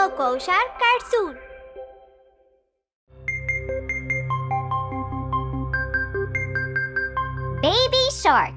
Coco Shark cartoon. Baby Shark.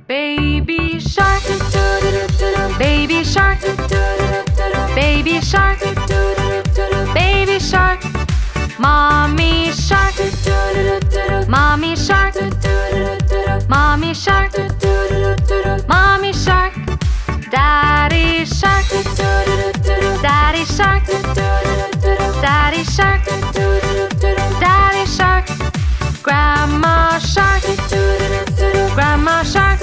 Baby shark, baby shark, baby shark, baby shark, mommy shark, mommy shark, mommy shark, mommy shark, daddy shark, daddy shark, daddy shark, daddy shark, grandma shark, grandma shark,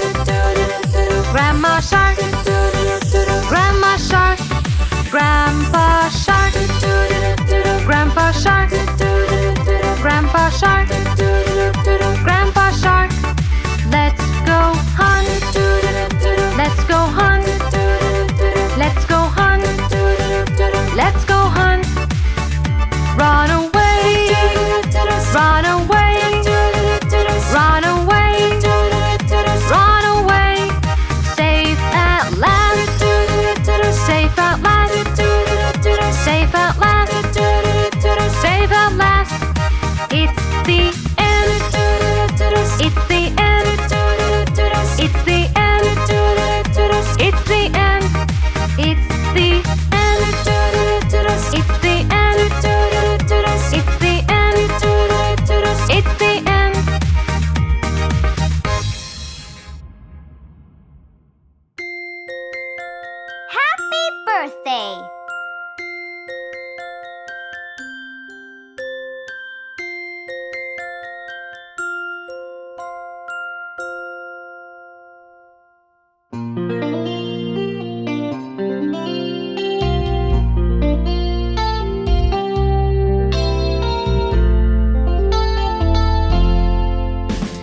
grandma shark, grandma shark, grandpa shark, grandpa shark, grandpa shark, grandpa shark. Let's go hunt, let's go hunt, let's go hunt, let's go hunt. Run away, run away, run away, run away. Safe at last, safe at last, safe at last, safe at last. It's the end, it's the end, it's the end, it's the end, it's the end, it's the end, it's the end, it's the end. Happy birthday!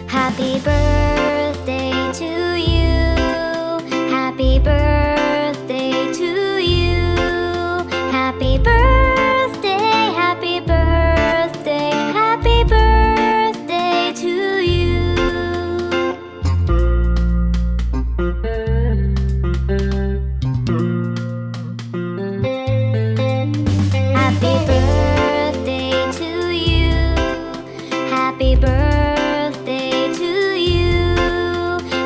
Happy birthday to you. Happy birthday to you. Happy birthday, happy birthday, happy birthday to you. Happy birthday to you. Happy birthday to you.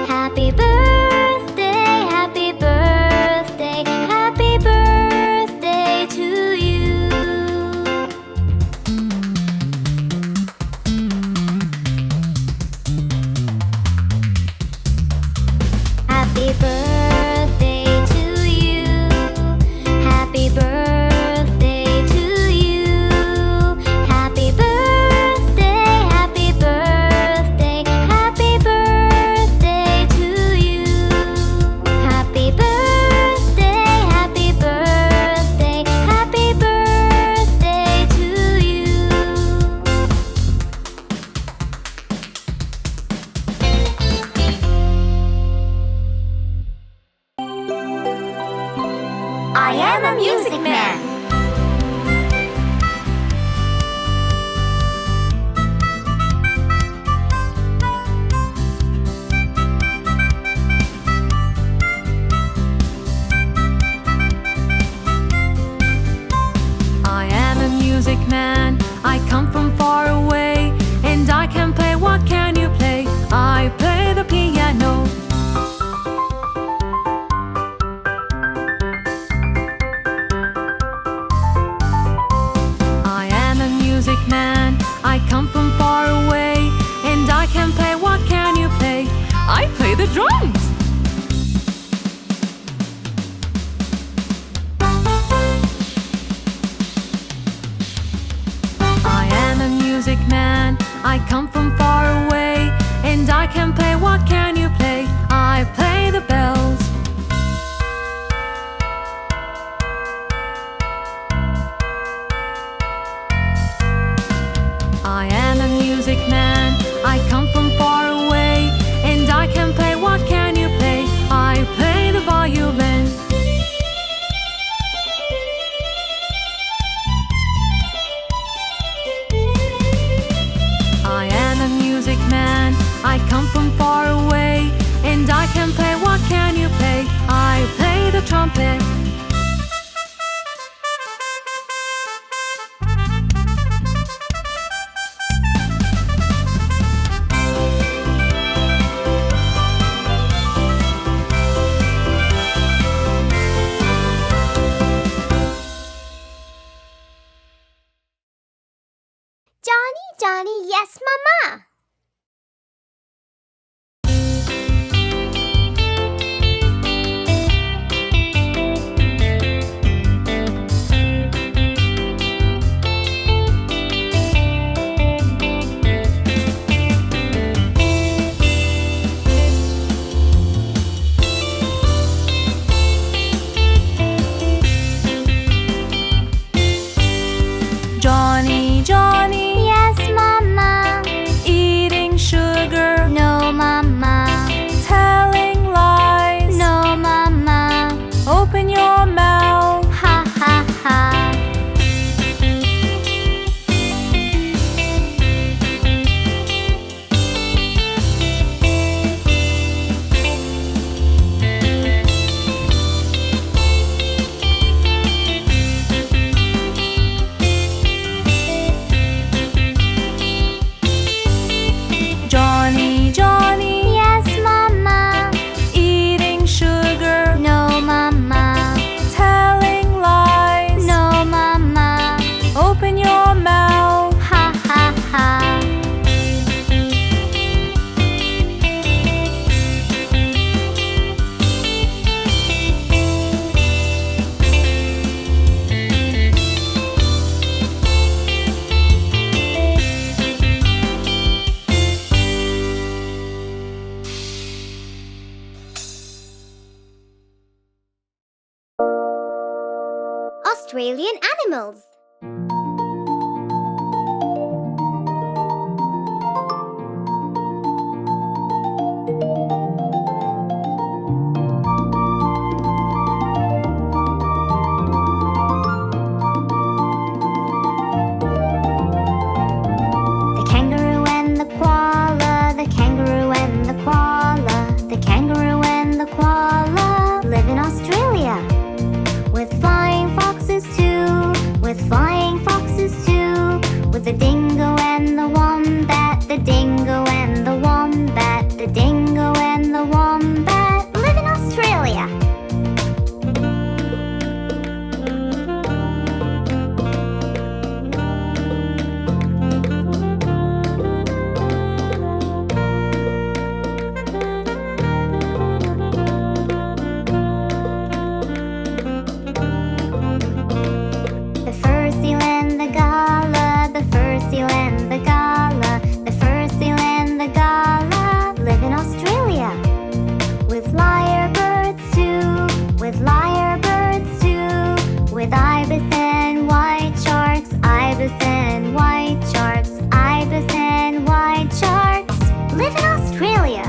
Happy birthday, happy birthday, happy birthday to you. Happy birthday to you. Happy birthday to you. Happy birthday, happy birthday, happy birthday to you. Happy birthday, happy birthday, happy birthday to you. I am a music man. I am a music man. I come from far away, and I can play. What can you play? I play the piano. I am a music man. I come from far away, and I can play. What can you play? I play the drums. I am a music man. I come from far away, and I can play. What can you play? I play the bells. I am a from far away, and I can play. What can you play? I play the trumpet. Johnny, Johnny, yes, Mama. Johnny, Johnny, Yes, Mama. eating sugar, No, Mama. telling lies. No, Mama. Open your mouth. Ha ha ha. Johnny, Johnny, Yes, Mama. eating sugar, No, Mama. telling lies. No, Mama. Open your mouth. Ha ha ha. Australian animals. The kangaroo and the koala, the kangaroo and the koala, the kangaroo and the koala live in Australia. With flying foxes too, with flying foxes too, with the dingo and the wombat, the dingo and the wombat, the dingo and the wombat live in Australia. The fur seal and the gala, the fur seal and the gala, the fur seal and the gala live in Australia. With lyrebirds too, with lyrebirds too, with ibis and white sharks, ibis and white sharks, ibis and white sharks live in Australia.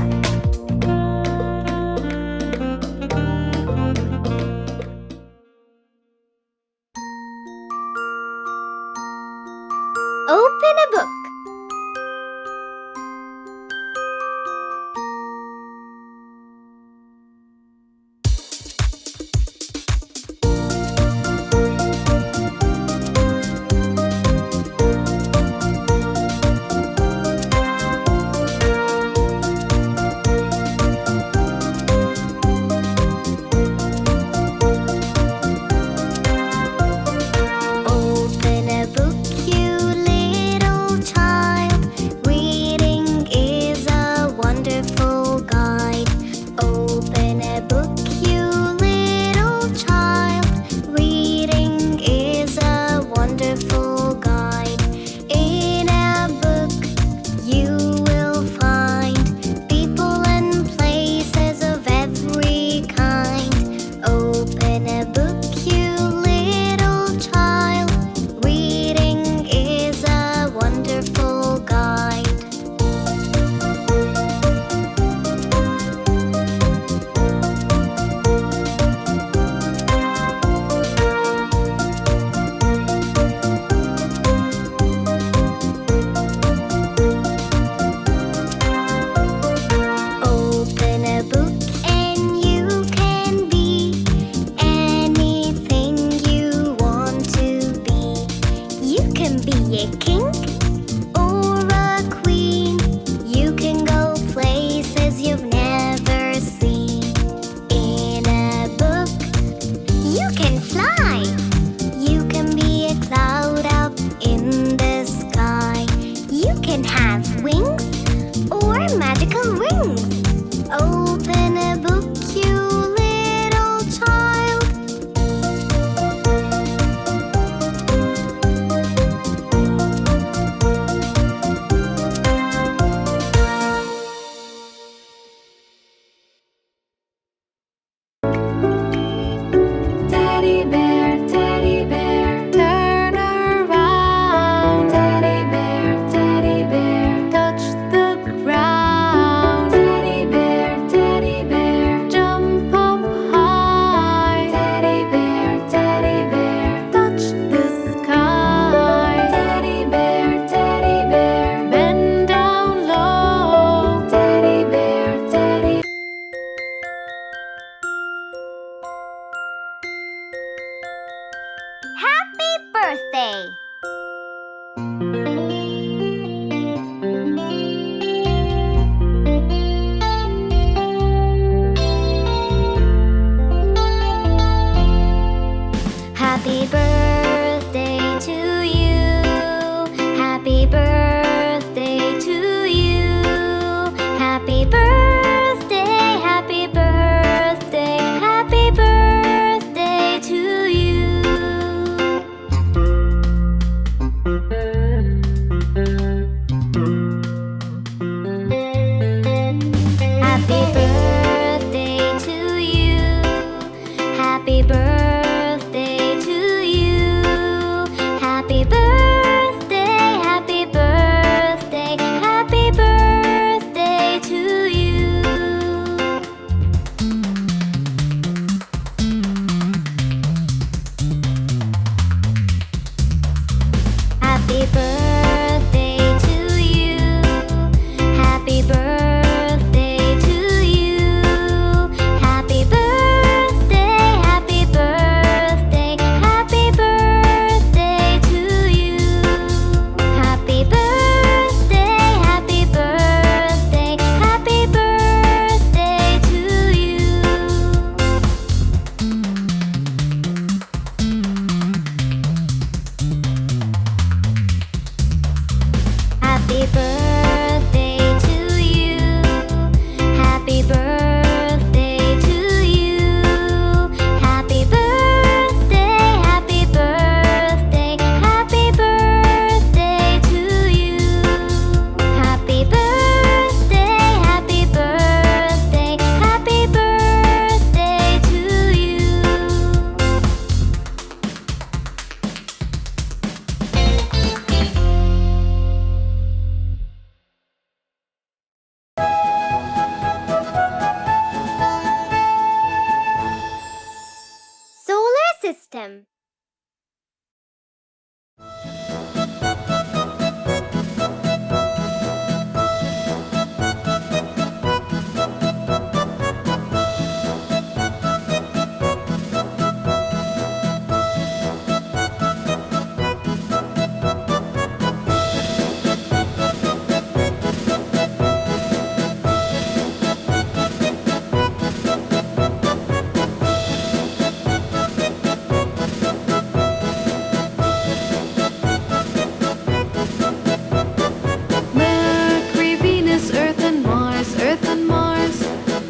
Open a book. Open a book, you little child. birthday! Happy birthday to you. Happy birthday to you. Happy birthday, happy birthday, happy birthday to you. Happy birthday to you. Happy birthday to you. Happy birthday, happy birthday, happy birthday to you. Happy birthday to you. Happy birthday to you. Happy birthday, happy birthday, happy birthday to you. Happy birthday, happy birthday, happy birthday to you. Happy birthday to you. Happy birthday to you. Happy birthday, happy birthday, happy birthday to you. Happy birthday, happy birthday, happy birthday to you. Solar system. Mercury, Venus, Earth and Mars, Earth and Mars.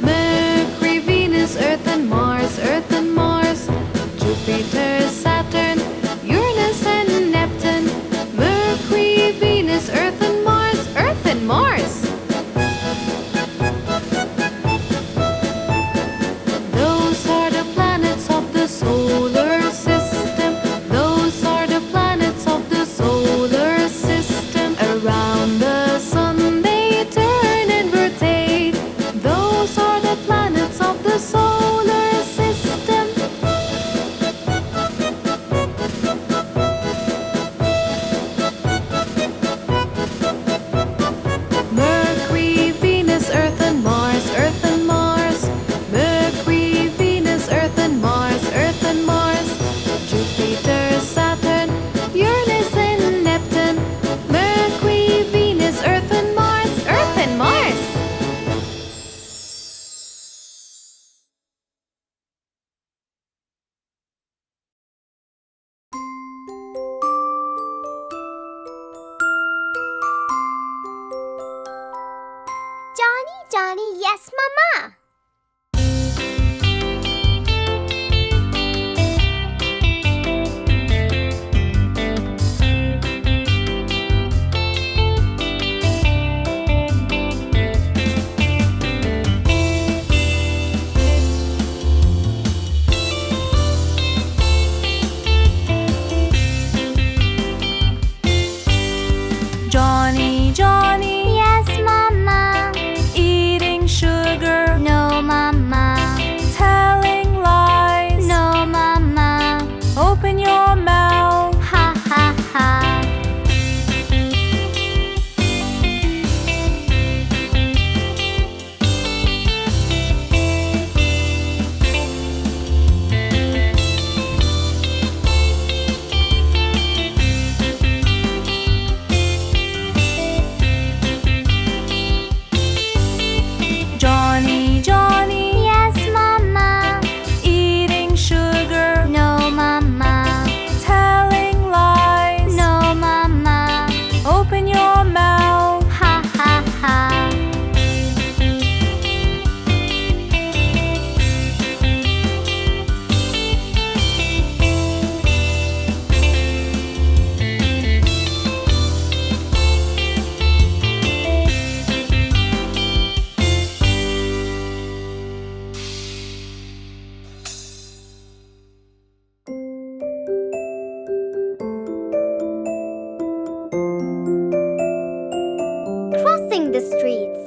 Mercury, Venus, Earth and Mars, Earth and Mars. Jupiter, Saturn, Uranus and Neptune. Mercury, Venus, Earth and Mars, Earth and Mars. Those are the planets of the solar system. Those are the planets of the solar system. Around the sun they turn and rotate. Those are the planets of the solar system. Mercury, Venus, Earth and Mars, Earth and Mars. Mercury, Venus, Earth and Mars, Earth and Mars. Jupiter, Saturn, Uranus and Neptune. Mercury, Venus, Earth and Mars, Earth and Mars. Johnny, Johnny, yes, Mama. Johnny, Johnny, Yes, Mama. eating sugar. No, streets.